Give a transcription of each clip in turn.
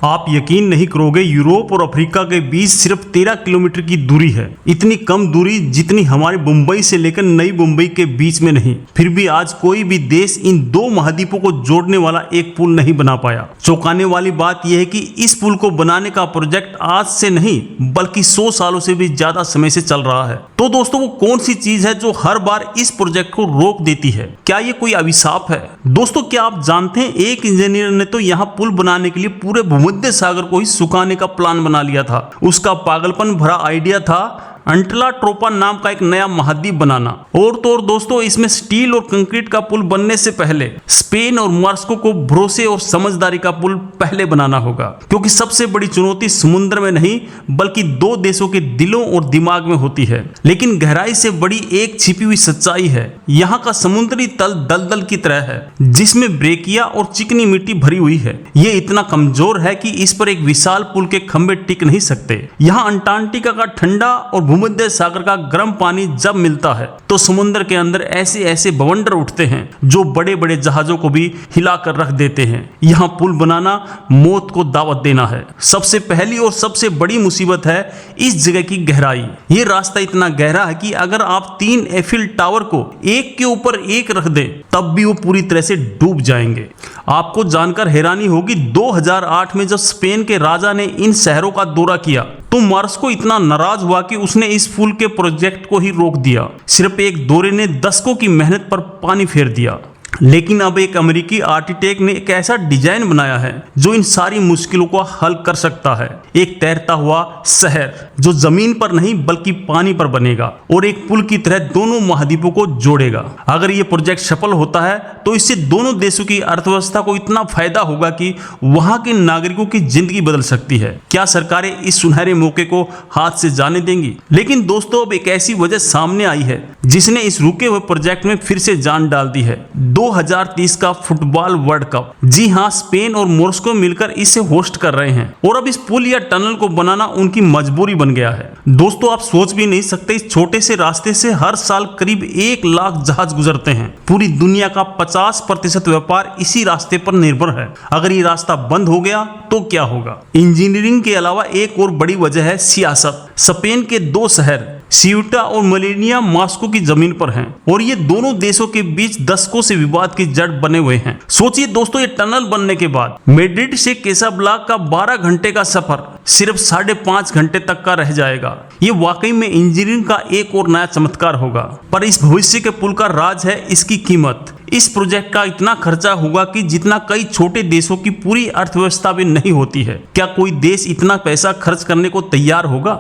आप यकीन नहीं करोगे, यूरोप और अफ्रीका के बीच सिर्फ 13 किलोमीटर की दूरी है। इतनी कम दूरी जितनी हमारे मुंबई से लेकर नई मुंबई के बीच में नहीं। फिर भी आज कोई भी देश इन दो महाद्वीपों को जोड़ने वाला एक पुल नहीं बना पाया। चौंकाने वाली बात यह है कि इस पुल को बनाने का प्रोजेक्ट आज से नहीं बल्कि 100 सालों से भी ज्यादा समय से चल रहा है। तो दोस्तों, वो कौन सी चीज है जो हर बार इस प्रोजेक्ट को रोक देती है? क्या ये कोई अभिशाप है? दोस्तों, क्या आप जानते हैं एक इंजीनियर ने तो यहाँ पुल बनाने के लिए पूरे भूमध्य सागर को ही सुखाने का प्लान बना लिया था। उसका पागलपन भरा आइडिया था अंटलाट्रोपा नाम का एक नया महाद्वीप बनाना। और तो और दोस्तों, इसमें स्टील और कंक्रीट का पुल बनने से पहले स्पेन और मॉस्को को भरोसे और समझदारी का पुल पहले बनाना होगा, क्योंकि सबसे बड़ी चुनौती समुद्र में नहीं बल्कि दो देशों के दिलों और दिमाग में होती है। लेकिन गहराई से बड़ी एक छिपी हुई सच्चाई है। यहाँ का समुद्री तल दलदल की तरह है, जिसमें ब्रेकिया और चिकनी मिट्टी भरी हुई है। ये इतना कमजोर है कि इस पर एक विशाल पुल के खंभे टिक नहीं सकते। यहाँ अंटार्कटिका का ठंडा और भूमध्य सागर का गर्म पानी जब मिलता है तो समुद्र के अंदर ऐसे ऐसे बवंडर उठते हैं जो बड़े बड़े जहाजों को भी हिलाकर रख देते हैं। यहाँ पुल बनाना मौत को दावत देना है। सबसे पहली और सबसे बड़ी मुसीबत है इस जगह की गहराई। ये रास्ता इतना गहरा है कि अगर आप 3 एफिल टावर को एक के ऊपर एक रख दें तब भी वो पूरी तरह से डूब जाएंगे। आपको जानकर हैरानी होगी, 2008 में जब स्पेन के राजा ने इन शहरों का दौरा किया तो मॉस्को इतना नाराज हुआ कि उसने इस पुल के प्रोजेक्ट को ही रोक दिया। सिर्फ एक दौरे ने दशकों की मेहनत पर पानी फेर दिया। लेकिन अब एक अमेरिकी आर्किटेक्ट ने एक ऐसा डिजाइन बनाया है जो इन सारी मुश्किलों को हल कर सकता है। एक तैरता हुआ शहर जो जमीन पर नहीं बल्कि पानी पर बनेगा और एक पुल की तरह दोनों महाद्वीपों को जोड़ेगा। अगर ये प्रोजेक्ट सफल होता है तो इससे दोनों देशों की अर्थव्यवस्था को इतना फायदा होगा कि वहां के नागरिकों की जिंदगी बदल सकती है। क्या सरकारें इस सुनहरे मौके को हाथ से जाने देंगी? लेकिन दोस्तों, अब एक ऐसी वजह सामने आई है जिसने इस रुके हुए प्रोजेक्ट में फिर से जान डाल दी है। 2030 का फुटबॉल वर्ल्ड कप। जी हां, स्पेन और मॉस्को मिलकर इसे होस्ट कर रहे हैं और अब इस पुल या टनल को बनाना उनकी मजबूरी बन गया है। दोस्तों, आप सोच भी नहीं सकते, इस छोटे से रास्ते से हर साल करीब 1 लाख जहाज गुजरते हैं। पूरी दुनिया का 50% व्यापार इसी रास्ते पर निर्भर है। अगर ये रास्ता बंद हो गया तो क्या होगा? इंजीनियरिंग के अलावा एक और बड़ी वजह है सियासत। स्पेन के 2 शहर सियूटा और मेलिनिया मॉस्को की जमीन पर हैं और ये दोनों देशों के बीच दशकों से विवाद की जड़ बने हुए हैं। सोचिए दोस्तों, ये टनल बनने के बाद मैड्रिड से कैसाब्लांका का 12 घंटे का सफर सिर्फ 5.5 घंटे तक का रह जाएगा। ये वाकई में इंजीनियरिंग का एक और नया चमत्कार होगा। पर इस भविष्य के पुल का राज है इसकी कीमत। इस प्रोजेक्ट का इतना खर्चा होगा कि जितना कई छोटे देशों की पूरी अर्थव्यवस्था भी नहीं होती है। क्या कोई देश इतना पैसा खर्च करने को तैयार होगा?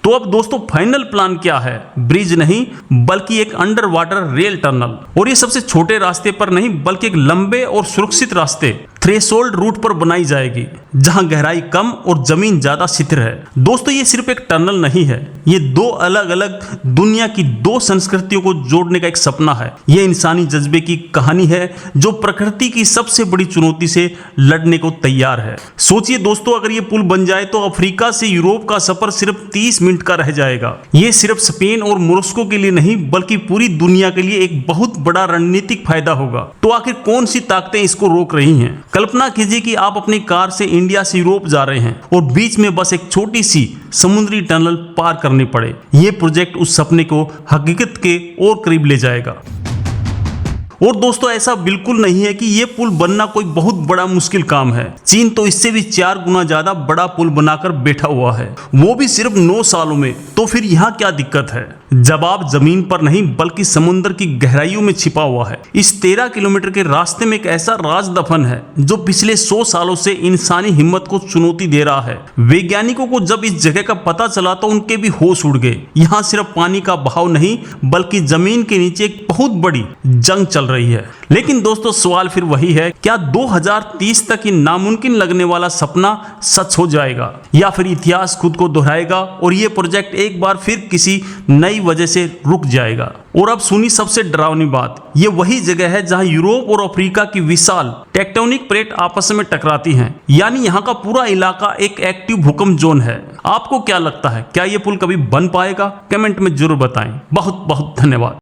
तो अब दोस्तों, फाइनल प्लान क्या है? ब्रिज नहीं बल्कि एक अंडर वाटर रेल टनल। और ये सबसे छोटे रास्ते पर नहीं बल्कि एक लंबे और सुरक्षित रास्ते थ्रेशोल्ड रूट पर बनाई जाएगी, जहां गहराई कम और जमीन ज्यादा शिथिल है। दोस्तों, ये सिर्फ एक टनल नहीं है, ये 2 अलग अलग दुनिया की 2 संस्कृतियों को जोड़ने का एक सपना है। ये इंसानी जज्बे की कहानी है जो प्रकृति की सबसे बड़ी चुनौती से लड़ने को तैयार है। सोचिए दोस्तों, अगर ये पुल बन जाए तो अफ्रीका से यूरोप का सफर सिर्फ 30 मिनट का रह जाएगा। ये सिर्फ स्पेन और मॉस्को के लिए नहीं बल्कि पूरी दुनिया के लिए एक बहुत बड़ा रणनीतिक फायदा होगा। तो आखिर कौन सी ताकतें इसको रोक रही हैं? कल्पना कीजिए कि आप अपनी कार से इंडिया से यूरोप जा रहे हैं और बीच में बस एक छोटी सी समुद्री टनल पार करनी पड़े। यह प्रोजेक्ट उस सपने को हकीकत के और करीब ले जाएगा। और दोस्तों, ऐसा बिल्कुल नहीं है कि यह पुल बनना कोई बहुत बड़ा मुश्किल काम है। चीन तो इससे भी 4 गुना ज्यादा बड़ा पुल बनाकर बैठा हुआ है, वो भी सिर्फ 9 सालों में। तो फिर यहाँ क्या दिक्कत है? जवाब जमीन पर नहीं बल्कि समुद्र की गहराइयों में छिपा हुआ है। इस 13 किलोमीटर के रास्ते में एक ऐसा राज दफन है जो पिछले 100 सालों से इंसानी हिम्मत को चुनौती दे रहा है। वैज्ञानिकों को जब इस जगह का पता चला तो उनके भी होश उड़ गए। यहाँ सिर्फ पानी का बहाव नहीं बल्कि जमीन के नीचे एक बहुत बड़ी जंग चल रही है। लेकिन दोस्तों, सवाल फिर वही है, क्या 2030 तक ये नामुमकिन लगने वाला सपना सच हो जाएगा या फिर इतिहास खुद को दोहराएगा और ये प्रोजेक्ट एक बार फिर किसी नई वजह से रुक जाएगा? और अब सुनी सबसे डरावनी बात, ये वही जगह है जहां यूरोप और अफ्रीका की विशाल टेक्टोनिक प्लेट आपस में टकराती हैं। यानी यहाँ का पूरा इलाका एक एक्टिव भूकंप जोन है। आपको क्या लगता है, क्या ये पुल कभी बन पाएगा? कमेंट में जरूर बताएं। बहुत बहुत धन्यवाद।